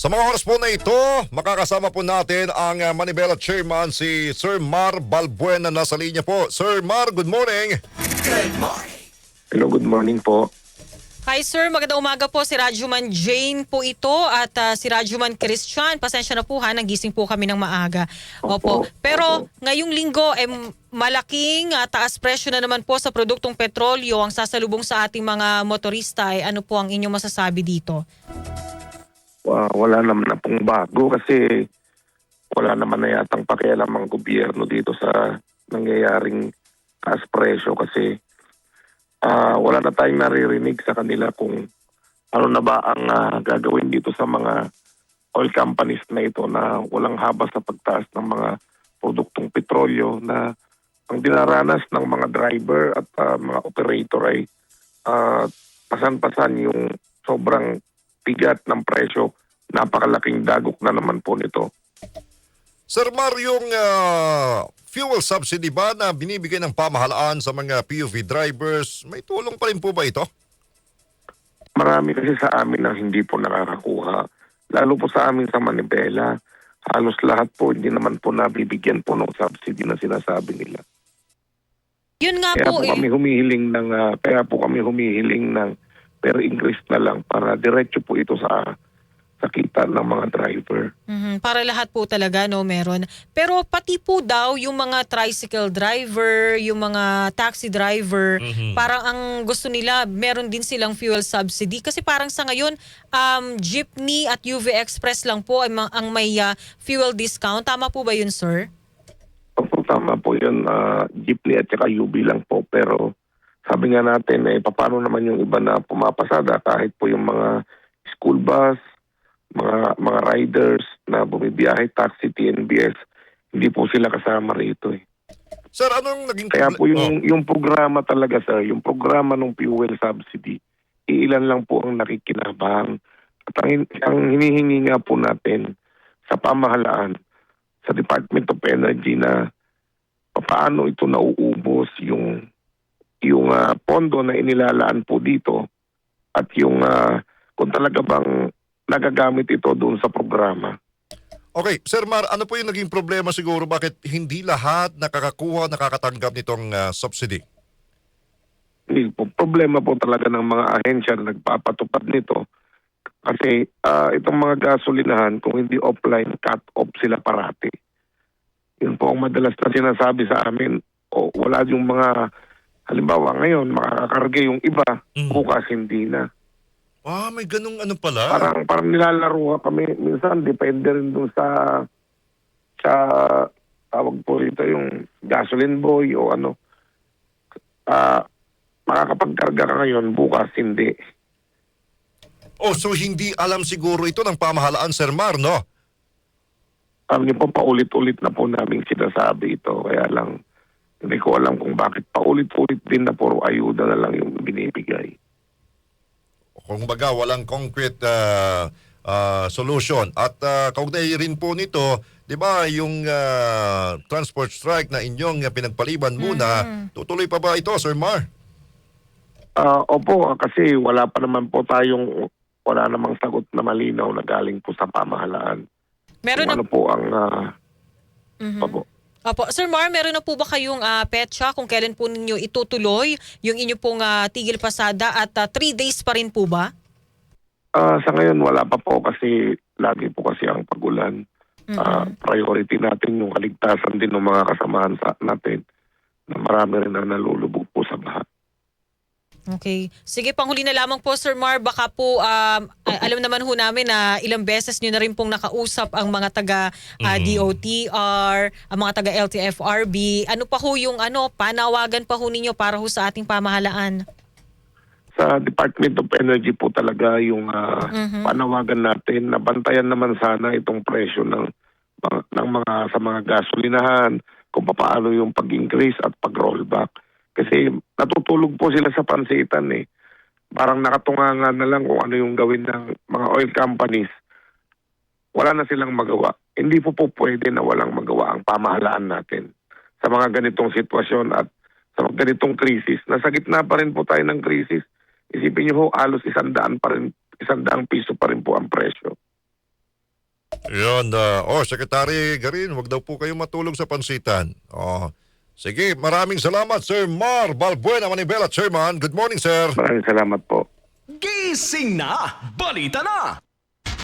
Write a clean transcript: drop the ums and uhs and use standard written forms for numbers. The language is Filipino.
Sa mga oras po na ito, makakasama po natin ang Manibela Chairman si Sir Mar Balbuena na nasa linya po. Sir Mar, good morning. Hello, good morning po. Hi sir, magandang umaga po. Si Rajuman Jane po ito at si Rajuman Christian. Pasensya na po ha, nagising po kami ng maaga. Opo. Pero ngayong linggo, malaking taas presyo na naman po sa produktong petrolyo ang sasalubong sa ating mga motorista. Ano po ang inyong masasabi dito? Wala naman na pong bago kasi wala naman na yatang pakialam ang gobyerno dito sa nangyayaring taas presyo kasi wala na tayong naririnig sa kanila kung ano na ba ang gagawin dito sa mga oil companies na ito na walang habas sa pagtaas ng mga produktong petrolyo na ang dinaranas ng mga driver at mga operator ay pasan-pasan yung sobrang bigat ng presyo. Napakalaking dagok na naman po nito. Sir Mar, yung fuel subsidy ba na binibigay ng pamahalaan sa mga PUV drivers, may tulong pa rin po ba ito? Marami kasi sa amin na hindi po nakakakuha. Lalo po sa amin sa Manibela, halos lahat po hindi naman po nabibigyan po ng subsidy na sinasabi nila. Yun nga Kaya po po kami humihiling ng per increase na lang para diretso po ito sa kita ng mga driver. Para lahat po talaga, no, meron. Pero pati po daw yung mga tricycle driver, yung mga taxi driver, parang ang gusto nila, meron din silang fuel subsidy. Kasi parang sa ngayon, jeepney at UV Express lang po ang may fuel discount. Tama po ba yun, sir? Opo, tama po yun. Jeepney at saka UV lang po. Pero sabi nga natin, paano naman yung iba na pumapasada kahit po yung mga school bus, mga riders na bumibiyahe, taxi, TNBS, hindi po sila kasama rito eh. Sir, anong naging Kaya po yung programa talaga sir, yung programa ng fuel subsidy, iilan lang po ang nakikinabang. At ang hinihingi nga po natin sa pamahalaan, sa Department of Energy na paano ito nauubos yung pondo na inilalaan po dito at yung kung talaga bang nagagamit ito doon sa programa. Okay, Sir Mar, ano po yung naging problema siguro? Bakit hindi lahat nakakatanggap nitong subsidy? Problema po talaga ng mga ahensya na nagpapatupad nito. Kasi itong mga gasolinahan, kung hindi offline, cut off sila parati. Yun po ang madalas na sinasabi sa amin. Wala yung mga, halimbawa ngayon, makakakarga yung iba, bukas hindi na. May ganung ano pala. Parang nilalaro kami. Minsan, depende rin doon sa tawag po rito yung gasoline boy o ano. Makakapagkarga ka ngayon, bukas hindi. So hindi alam siguro ito ng pamahalaan, Sir Mar, no? Alam niyo po, paulit-ulit na po namin sinasabi ito. Kaya lang, hindi ko alam kung bakit paulit-ulit din na puro ayuda na lang yung binibigay. Kung baga, walang concrete solution. At kaugnay rin po nito, di ba, yung transport strike na inyong pinagpaliban muna, tutuloy pa ba ito, Sir Mar? Opo, kasi wala namang sagot na malinaw na galing po sa pamahalaan. Meron Kung ano po ang... Opo. Sir Mar, meron na po ba kayong petsa kung kailan po ninyo itutuloy yung inyo pong tigil pasada at 3 days pa rin po ba? Sa ngayon wala pa po kasi lagi po kasi ang pagulan. Priority natin yung kaligtasan din ng mga kasamahan natin na marami rin na nalulubog po sa baha. Okay. Sige, panghuli na lamang po, Sir Mar. Baka po, alam naman ho namin na ilang beses nyo na rin pong nakausap ang mga taga-DOTR, ang mga taga-LTFRB. Ano pa ho yung panawagan pa ho ninyo para ho sa ating pamahalaan? Sa Department of Energy po talaga yung panawagan natin na bantayan naman sana itong presyo ng mga sa mga gasolinahan, kung paano yung pag-increase at pag-rollback. Kasi natutulog po sila sa pansitan eh. Parang nakatungangan na lang kung ano yung gawin ng mga oil companies. Wala na silang magawa. Hindi po pwede na walang magawa ang pamahalaan natin sa mga ganitong sitwasyon at sa mga ganitong krisis. Nasa gitna pa rin po tayo ng krisis. Isipin niyo ho, halos 100 piso pa rin po ang presyo. Yun, Secretary Garin, wag daw po kayo matulog sa pansitan. Sige, maraming salamat, Sir Mar Balbuena Manibela, Chairman. Good morning, sir. Maraming salamat po. Gising na! Balita na!